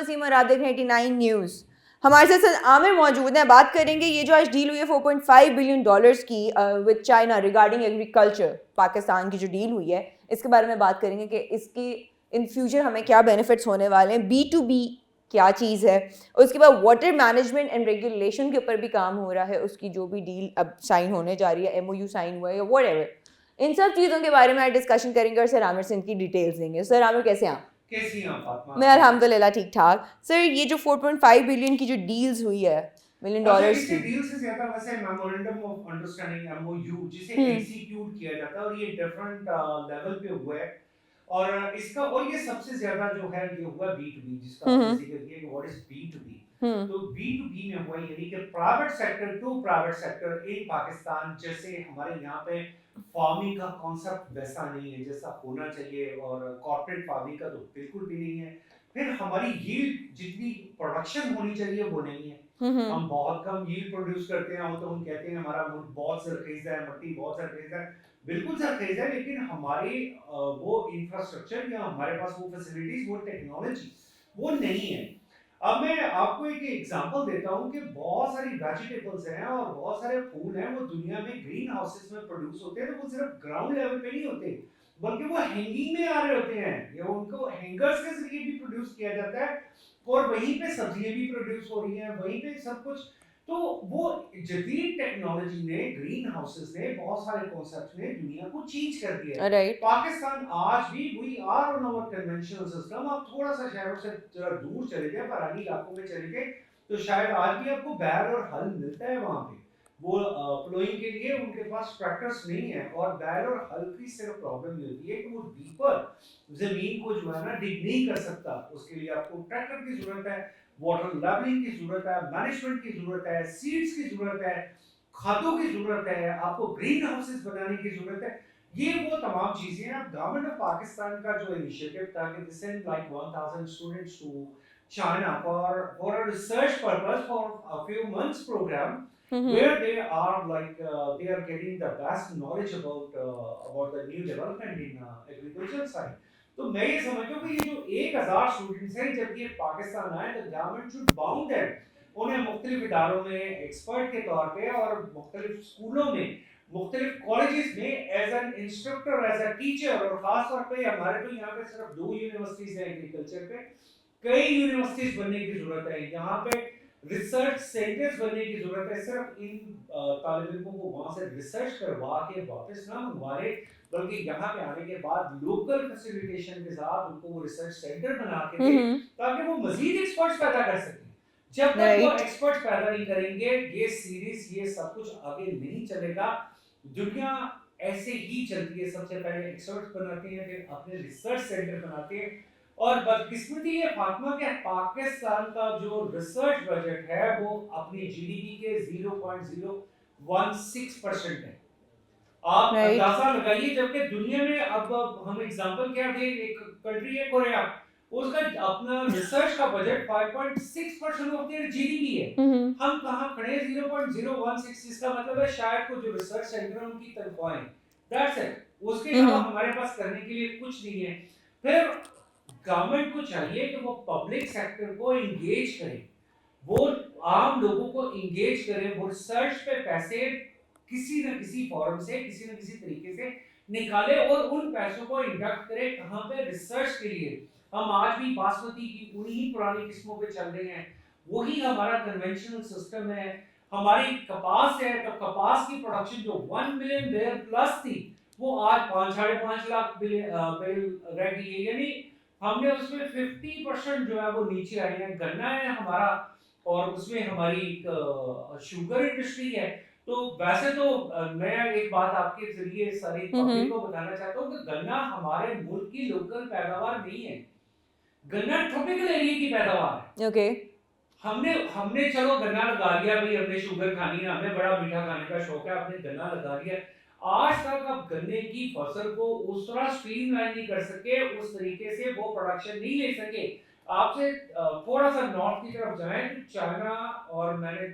वसीम और आप देख रहे हैं 89 न्यूज़। हमारे साथ आमिर मौजूद हैं, बात करेंगे ये जो आज डील हुई है 4.5 बिलियन डॉलर्स की with China regarding agriculture. Pakistan की जो डील हुई है इसके बारे में बात करेंगे कि इसके इन फ्यूचर हमें क्या बेनिफिट्स होने वाले हैं, B2B क्या चीज़ है। उसके बाद वाटर मैनेजमेंट एंड रेगुलेशन के ऊपर भी काम हो रहा है, उसकी जो भी डील अब साइन होने जा रही है, MOU साइन हुआ है या व्हाटएवर, इन सब चीज़ों के बारे में आज डिस्कशन करेंगे और सर आमिर से इनकी डिटेल्स देंगे। सर आमिर कैसे हैं आप? कैसी हैं फातिमा? मैं अल्हम्दुलिल्लाह ठीक ठाक। सर ये जो 4.5 बिलियन की जो डील्स हुई है, मिलियन अच्छा, डॉलर्स इसे की। डील से ज्यादा वैसे मेमोरेंडम ऑफ अंडरस्टैंडिंग MOU जिसे हम्म एग्जीक्यूट किया जाता है और ये डिफरेंट लेवल पे हुआ है। और इसका और ये सबसे ज्यादा जो है ये हुआ B2B जिसका आपने हम्म जिक्र किया कि व्हाट इज B2B। हम्म तो B2B में हुआ यानी कि private sector to private sector in Pakistan. जैसे हमारे यहाँ पे फार्मिंग का कॉन्सेप्ट वैसा नहीं है जैसा होना चाहिए और कॉर्पोरेट फार्मिंग का तो बिल्कुल भी नहीं है। फिर हमारी यील्ड जितनी प्रोडक्शन होनी चाहिए वो नहीं है। हम्म हम बहुत कम यील्ड प्रोड्यूस करते हैं और तो हम कहते हैं हमारा मुल्क बहुत सरखेज है, मट्टी बहुत सरखेज है। बिल्कुल सरखेज है, लेकिन हमारी वो इंफ्रास्ट्रक्चर या हमारे पास वो फैसिलिटीज, वो टेक्नोलॉजी वो नहीं है। अब मैं आपको एक एग्जांपल देता हूं कि बहुत सारी वेजिटेबल्स हैं और बहुत सारे फूल हैं वो दुनिया में ग्रीन हाउसेस में प्रोड्यूस होते हैं। तो वो सिर्फ ग्राउंड लेवल पे नहीं होते बल्कि वो हैंगिंग में आ रहे होते हैं या उनको हैंगर्स के जरिए भी प्रोड्यूस किया जाता है और वहीं पे सब्जियां भी प्रोड्यूस हो रही हैं, वहीं पे सब कुछ। तो वो जदीद टेक्नोलॉजी ने, ग्रीन हाउसेस ने, बहुत सारे कॉन्सेप्ट ने दुनिया को चेंज कर दिया है। राइट। पाकिस्तान आज भी we are on our conventional system. आप थोड़ा सा शहरों से जरा दूर चले जाए, परानी इलाकों में चले जाए, तो शायद आज भी आपको बैल और हल मिलता है वहां पे। वो प्लोइंग के लिए उनके पास ट्रैक्टर्स नहीं है और बैल और हल की सिर्फ प्रॉब्लम ये होती है कि वो डीपर जमीन को जो है ना डिग नहीं कर सकता। उसके लिए आपको ट्रैक्टर की जरूरत है, वाटर लेवलिंग की जरूरत है, मैनेजमेंट की जरूरत है, सीड्स की जरूरत है, खादों की जरूरत है, आपको ग्रीन हाउसेस बनाने की जरूरत है। ये वो तमाम चीजें हैं। अब गवर्नमेंट ऑफ पाकिस्तान का जो इनिशिएटिव था कि they send like 1000 students to China for a research purpose for a few months program where they are like they are getting the best knowledge about the new development in agriculture side. तो मैं ये समझता हूँ कि ये जो 1000 students हैं जब ये पाकिस्तान आए तो गवर्नमेंट शुड बाउंड देम। उन्हें मुख्तलिफ इदारों में एक्सपर्ट के तौर पे और मुख्तलिफ स्कूलों में, मुख्तलिफ कॉलेजेस में as an instructor, as a teacher. और खास तौर पे हमारे तो यहाँ पे सिर्फ 2 यूनिवर्सिटीज हैं एग्रीकल्चर पे, कई यूनिवर्सिटीज बनने की जरूरत है। यहाँ पे रिसर्च सेंटर्स बनने की जरूरत है। सिर्फ इन तालिब इल्मों को वहां से रिसर्च करवा के वापस ना मंगवाए बल्कि यहाँ पे आने के बाद लोकल फैसिलिटेशन के साथ उनको वो रिसर्च सेंटर बना के दे ताकि वो मजीद एक्सपर्ट्स पैदा कर सकें। जब तक वो राइट। एक्सपर्ट्स पैदा नहीं करेंगे ये सीरीज, ये सब कुछ आगे नहीं चलेगा। दुनिया ऐसे ही चलती है, सबसे पहले एक्सपर्ट्स बनाते हैं, फिर अपने रिसर्च सेंटर बनाते हैं। और बदकिस्मती ये फातिमा के पाकिस्तान का जो रिसर्च बजट है वो अपनी जीडीपी के 0.016% है। आप राइट। अंदाजा लगाइए, जबकि दुनिया में अब हम एग्जांपल क्या दें, एक कंट्री है कोरिया, उसका अपना रिसर्च का बजट 5.6% ऑफ देयर जीडीपी है। हम कहां खड़े हैं 0.016। इसका मतलब है शायद को जो रिसर्च सेंटर है उनकी तनख्वाहें, दैट्स इट। उसके अलावा हमारे पास करने के लिए कुछ नहीं है। फिर गवर्नमेंट को चाहिए कि वो पब्लिक सेक्टर को इंगेज करे, वो आम लोगों को इंगेज करे, वो रिसर्च पे पैसे किसी न किसी फॉर्म से, किसी न किसी तरीके से निकाले और उन पैसों को इन्वेस्ट करे कहां पे, रिसर्च के लिए। हम आज भी बासमती की उन्हीं पुरानी किस्मों पे चल रहे हैं, वही हमारा कन्वेंशनल सिस्टम है। हमारी कपास है तो कपास की प्रोडक्शन जो 1 मिलियन बेल प्लस थी वो आज 5.5 लाख बेल रह गई है। यानी हमने उसमें 50% जो है वो नीचे आए हैं। गन्ना है हमारा और उसमें हमारी शुगर इंडस्ट्री है। तो वैसे तो मैं एक बात आपके जरिए सारी पब्लिक को बताना चाहता हूँ कि गन्ना हमारे मुल्क की लोकल पैदावार नहीं है, गन्ना ट्रॉपिकल एरिया की पैदावार है। ओके। हमने हमने चलो गन्ना लगा लिया भाई, हमने शुगर खानी है, हमें बड़ा मीठा खाने का शौक है, आपने गन्ना लगा लिया। आज तक आप गन्ने की फसल को उस तरह स्ट्रीमलाइन नहीं कर सके, उस तरीके से वो प्रोडक्शन नहीं ले सके। आपसे थोड़ा सा नॉर्थ की तरफ जाएं तो चाइना, और मैंने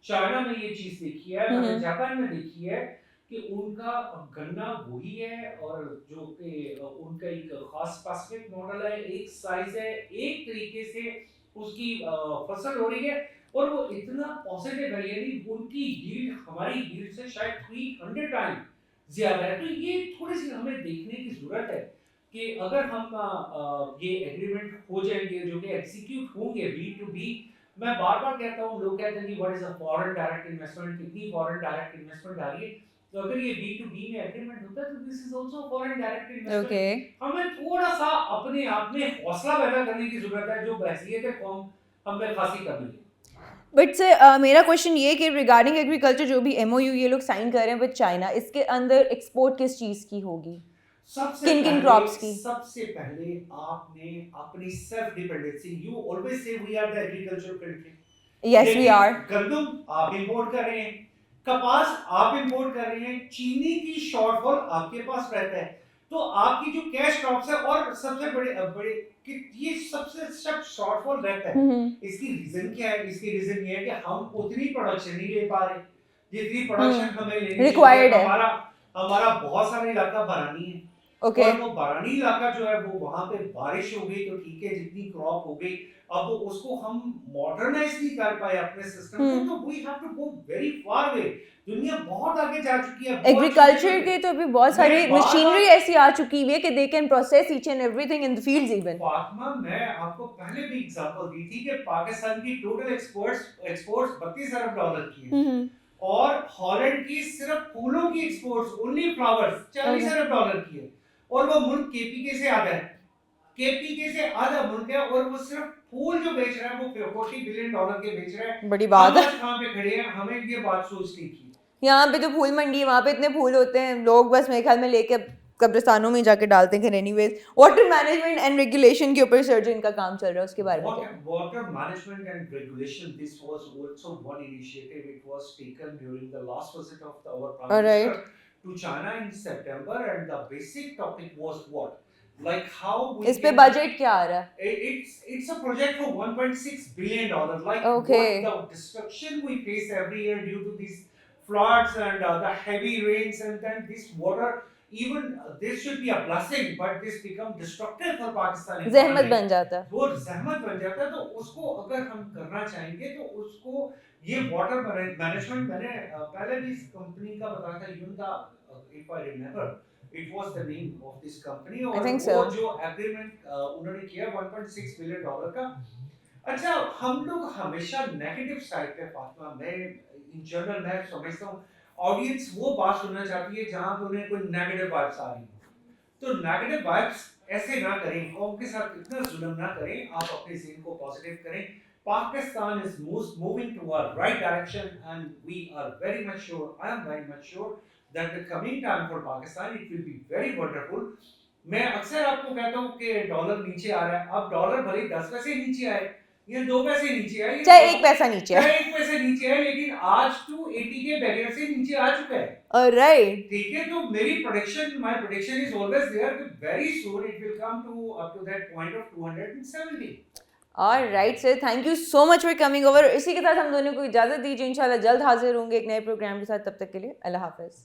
चाइना में ये चीज देखी है, मैंने जापान में देखी है कि उनका गन्ना वही है और जो कि उनका एक खास स्पेसिफिक मॉडल है, एक साइज है, एक तरीके से उसकी फसल हो रही है और वो इतना पॉजिटिव है, यानी उनकी यील्ड हमारी यील्ड से शायद 300 टाइम ज्यादा है। तो ये थोड़ी सी हमें देखने की जरूरत है कि अगर हम ये एग्रीमेंट हो जाएंगे जो कि एग्जीक्यूट होंगे बी टू बी। मैं बार बार कहता हूँ, लोग कहते हैं कि what is a foreign direct investment, कितनी फॉरेन डायरेक्ट इन्वेस्टमेंट आ रही है। तो अगर ये बी टू बी में एग्रीमेंट होता है तो this is also foreign direct investment. Okay, हमें थोड़ा सा अपने आप में हौसला पैदा करने की जरूरत है, जो बहसियत कौम हमें खासी कमी है। बट सर मेरा क्वेश्चन ये है कि रिगार्डिंग एग्रीकल्चर जो भी एमओयू ये लोग साइन कर रहे हैं विद चाइना, इसके अंदर एक्सपोर्ट किस चीज़ की होगी, किन किन क्रॉप्स की? सबसे पहले आपने अपनी self dependency, you always say we are the agriculture country, yes we are. गंदम आप इंपोर्ट कर रहे हैं, कपास आप इंपोर्ट कर रहे हैं, चीनी की शॉर्टफॉल आपके पास रहता है। तो आपकी जो कैश क्रॉप्स है और सबसे बड़े कि ये सबसे सब शॉर्टफॉल रहता है। इसकी रीजन क्या है? इसकी रीजन ये है कि हम उतनी प्रोडक्शन नहीं ले पा रहे जितनी प्रोडक्शन हमें लेनी रिक्वायर्ड चाहिए। है। हमारा बहुत सारा इलाका बरानी है। ओके, और वो बरानी इलाका जो है वो वहां पे बारिश हो गई तो ठीक है, जितनी क्रॉप हो गई, अब वो उसको हम मॉडर्नाइज नहीं कर पाए अपने सिस्टम को, तो we have to go very far way. दुनिया बहुत आगे जा चुकी है। एग्रीकल्चर के तो अभी बहुत सारी मैं बार-बार- मशीनरी ऐसी आ चुकी है कि they can process each and everything in the fields even. Fatima, मैं आपको पहले भी एग्जांपल दी थी कि पाकिस्तान की टोटल एक्सपोर्ट्स 32 अरब डॉलर की है और हॉलैंड की सिर्फ फूलों की एक्सपोर्ट्स, ओनली फ्लावर्स, 40 अरब डॉलर की है। और वो मुल्क केपीके से आधा है, केपीके से आधा मुल्क है और वो सिर्फ फूल जो बेच रहा है वो 40 बिलियन डॉलर के बेच रहा है। बड़ी बात है। हम आज कहां पे खड़े हैं? हमें ये बात सोचनी थी। यहाँ पे तो फूल मंडी है, वहाँ पे इतने फूल होते हैं, लोग बस मेरे ख्याल में लेके कब्रिस्तानों में जाके डालते हैं। Anyways, water management and regulation के ऊपर सर जो इनका काम चल रहा है उसके बारे में क्या? Water management and regulation, this was also one initiative. It was taken during the last visit of our Prime Alright. Minister to China in September, and the basic topic was what? Like how we इस पे can- budget क्या आ रहा है? It's a project for 1.6 billion dollars. Like Okay. what the destruction we face every year due to these floods and the heavy rains, and then this water. Even this should be a blessing, but this become destructive for Pakistan. जहमत बन जाता है। वो जहमत बन जाता है। तो उसको अगर हम करना चाहेंगे तो उसको ये वाटर मैनेजमेंट, मैंने पहले भी इस कंपनी का बताया था, युनका, if I remember it was the name of this company. और I think वो so. जो एग्रीमेंट उन्होंने किया 1.6 बिलियन डॉलर का। अच्छा, हम लोग हमेशा नेगेटिव साइड पे, फातिमा, मैं इन जनरल मैं समझता हूँ ऑडियंस वो बात सुनना चाहती है जहां पे उन्हें कोई नेगेटिव वाइब्स आ रही हो। तो नेगेटिव वाइब्स ऐसे ना करें, कौम के साथ इतना जुल्म ना करें, आप अपने ज़हन को पॉजिटिव करें। Pakistan is moving toward right direction, and we are very much sure, I am very much sure that the coming time for Pakistan it will be very wonderful. मैं अक्सर आपको कहता हूँ कि डॉलर नीचे आ रहा है। अब डॉलर भले 10 पैसे नीचे आए या 2 पैसे नीचे आए, चाहे 1 पैसा नीचे चाहे 1 पैसे नीचे आए, लेकिन आज 280 के बैरियर से नीचे आ चुका है। Alright. ठीक है, तो मेरी prediction, my prediction is always there कि very soon it will come to up to that point of 270। Alright sir, thank you so much for coming over. इसी के साथ हम दोनों को इजाज़त दीजिए, इंशाल्लाह जल्द हाजिर होंगे एक नए प्रोग्राम के साथ। तब तक के लिए अल्लाह हाफ़िज़।